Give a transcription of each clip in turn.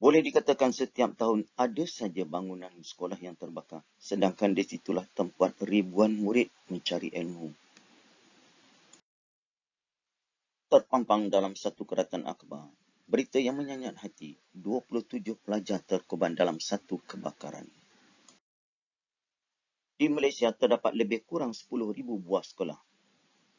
Boleh dikatakan setiap tahun ada saja bangunan sekolah yang terbakar, sedangkan di situlah tempat ribuan murid mencari ilmu. Terpampang dalam satu keratan akhbar, berita yang menyayat hati, 27 pelajar terkorban dalam satu kebakaran. Di Malaysia terdapat lebih kurang 10,000 buah sekolah.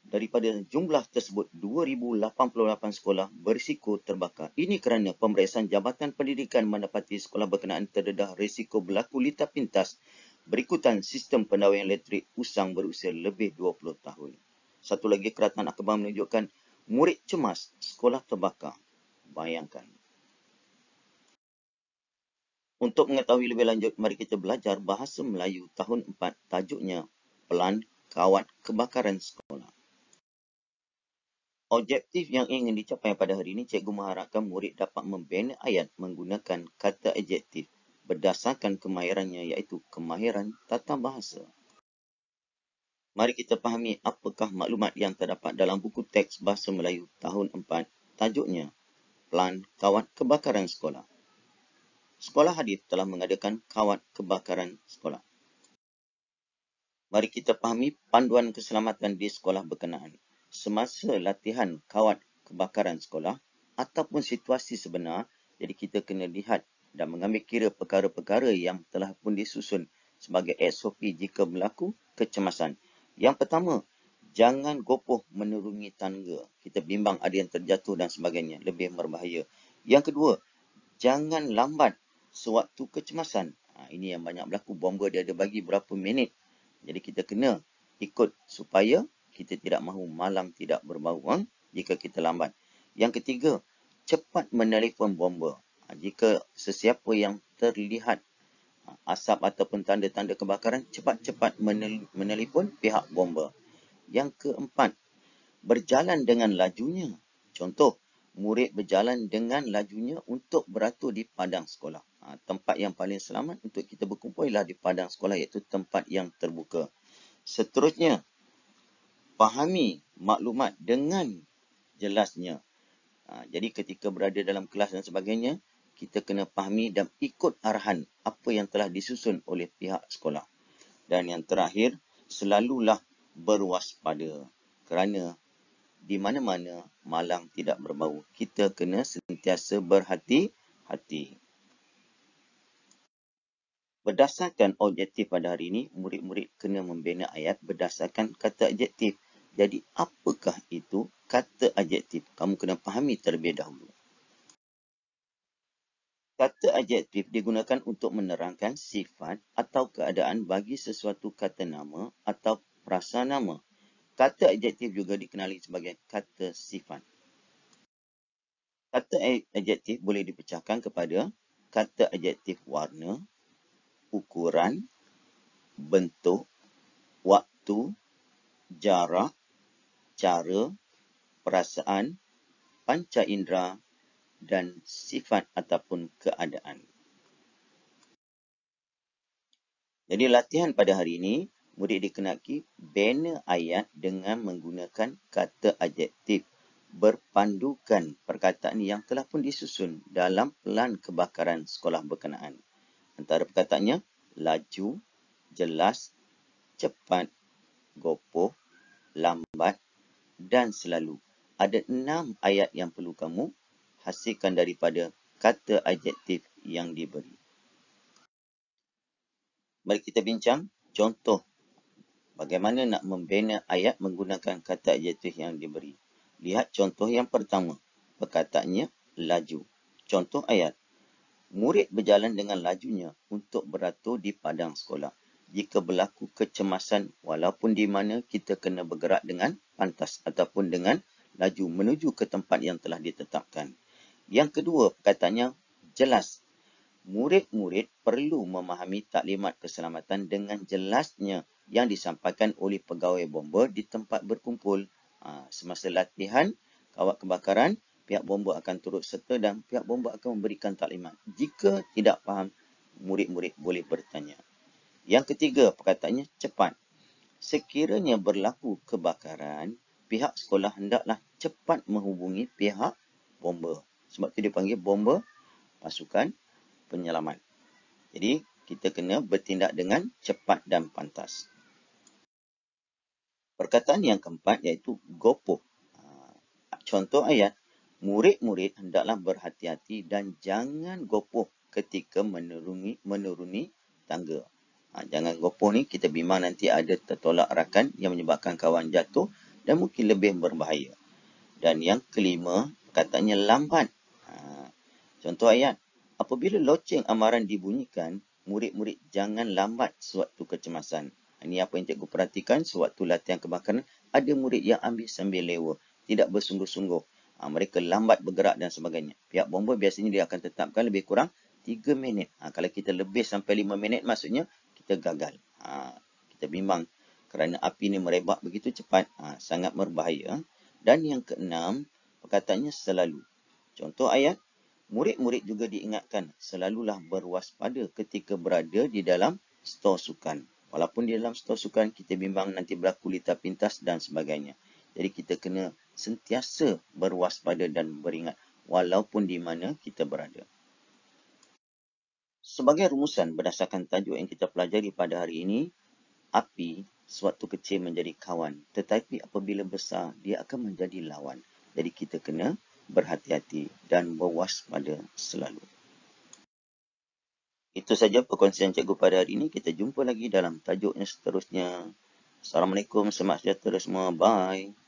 Daripada jumlah tersebut, 2,088 sekolah berisiko terbakar. Ini kerana pemeriksaan Jabatan Pendidikan mendapati sekolah berkenaan terdedah risiko berlaku litar pintas berikutan sistem pendawaian elektrik usang berusia lebih 20 tahun. Satu lagi, keratan akhbar menunjukkan murid cemas, sekolah terbakar. Bayangkan. Untuk mengetahui lebih lanjut, mari kita belajar Bahasa Melayu tahun 4, tajuknya Pelan Kawat Kebakaran Sekolah. Objektif yang ingin dicapai pada hari ini, cikgu mengharapkan murid dapat membina ayat menggunakan kata adjektif berdasarkan kemahirannya, iaitu kemahiran tata bahasa. Mari kita fahami apakah maklumat yang terdapat dalam buku teks Bahasa Melayu tahun 4, tajuknya Pelan Kawat Kebakaran Sekolah. Sekolah Hadis telah mengadakan kawat kebakaran sekolah. Mari kita fahami panduan keselamatan di sekolah berkenaan. Semasa latihan kawat kebakaran sekolah ataupun situasi sebenar, jadi kita kena lihat dan mengambil kira perkara-perkara yang telah pun disusun sebagai SOP jika berlaku kecemasan. Yang pertama, jangan gopoh menuruni tangga. Kita bimbang ada yang terjatuh dan sebagainya, lebih berbahaya. Yang kedua, jangan lambat sewaktu kecemasan. Ini yang banyak berlaku, bomba dia ada bagi berapa minit. Jadi kita kena ikut supaya kita tidak mahu malang tidak berbau jika kita lambat. Yang ketiga, cepat menelefon bomba. Jika sesiapa yang terlihat asap ataupun tanda-tanda kebakaran, cepat-cepat menelefon pihak bomba. Yang keempat, berjalan dengan lajunya. Contoh, murid berjalan dengan lajunya untuk beratur di padang sekolah. Tempat yang paling selamat untuk kita berkumpul ialah di padang sekolah, iaitu tempat yang terbuka. Seterusnya, fahami maklumat dengan jelasnya. Jadi ketika berada dalam kelas dan sebagainya, kita kena fahami dan ikut arahan apa yang telah disusun oleh pihak sekolah. Dan yang terakhir, selalulah berwaspada kerana di mana-mana malang tidak berbau. Kita kena sentiasa berhati-hati. Berdasarkan objektif pada hari ini, murid-murid kena membina ayat berdasarkan kata adjektif. Jadi, apakah itu kata adjektif? Kamu kena fahami terlebih dahulu. Kata adjektif digunakan untuk menerangkan sifat atau keadaan bagi sesuatu kata nama atau prasanama. Kata adjektif juga dikenali sebagai kata sifat. Kata adjektif boleh dipecahkan kepada kata adjektif warna, ukuran, bentuk, waktu, jarak, cara, perasaan, panca indera dan sifat ataupun keadaan. Jadi latihan pada hari ini, murid dikenaki bina ayat dengan menggunakan kata adjektif berpandukan perkataan yang telah pun disusun dalam pelan kebakaran sekolah berkenaan. Antara perkataannya, laju, jelas, cepat, gopoh, lambat dan selalu. Ada 6 ayat yang perlu kamu hasilkan daripada kata adjektif yang diberi. Mari kita bincang contoh bagaimana nak membina ayat menggunakan kata adjektif yang diberi. Lihat contoh yang pertama. Perkataannya laju. Contoh ayat. Murid berjalan dengan lajunya untuk beratur di padang sekolah. Jika berlaku kecemasan, walaupun di mana, kita kena bergerak dengan pantas ataupun dengan laju menuju ke tempat yang telah ditetapkan. Yang kedua, perkataannya jelas. Murid-murid perlu memahami taklimat keselamatan dengan jelasnya yang disampaikan oleh pegawai bomba di tempat berkumpul. Semasa latihan kawat kebakaran, pihak bomba akan turut serta dan pihak bomba akan memberikan taklimat. Jika tidak faham, murid-murid boleh bertanya. Yang ketiga, perkataannya cepat. Sekiranya berlaku kebakaran, pihak sekolah hendaklah cepat menghubungi pihak bomba. Sebab itu dipanggil bomba pasukan penyelamat. Jadi, kita kena bertindak dengan cepat dan pantas. Perkataan yang keempat iaitu gopoh. Contoh ayat, murid-murid hendaklah berhati-hati dan jangan gopoh ketika menuruni tangga. Jangan gopoh ni, kita bimbang nanti ada tertolak rakan yang menyebabkan kawan jatuh dan mungkin lebih berbahaya. Dan yang kelima, katanya lambat. Contoh ayat, apabila loceng amaran dibunyikan, murid-murid jangan lambat sewaktu kecemasan. Ini apa yang cikgu perhatikan sewaktu latihan kebakaran, ada murid yang ambil sambil lewa, tidak bersungguh-sungguh. Mereka lambat bergerak dan sebagainya. Pihak bomba biasanya dia akan tetapkan lebih kurang 3 minit. Kalau kita lebih sampai 5 minit, maksudnya kita gagal. Kita bimbang kerana api ini merebak begitu cepat, sangat berbahaya. Dan yang keenam, perkataannya selalu. Contoh ayat, murid-murid juga diingatkan selalulah berwaspada ketika berada di dalam stor sukan. Walaupun di dalam stor sukan, kita bimbang nanti berlaku lita pintas dan sebagainya. Jadi kita kena sentiasa berwaspada dan beringat walaupun di mana kita berada. Sebagai rumusan berdasarkan tajuk yang kita pelajari pada hari ini, api sewaktu kecil menjadi kawan, tetapi apabila besar, dia akan menjadi lawan. Jadi kita kena berhati-hati dan berwaspada selalu. Itu saja perkongsian cikgu pada hari ini. Kita jumpa lagi dalam tajuk yang seterusnya. Assalamualaikum, selamat sejahtera semua. Bye.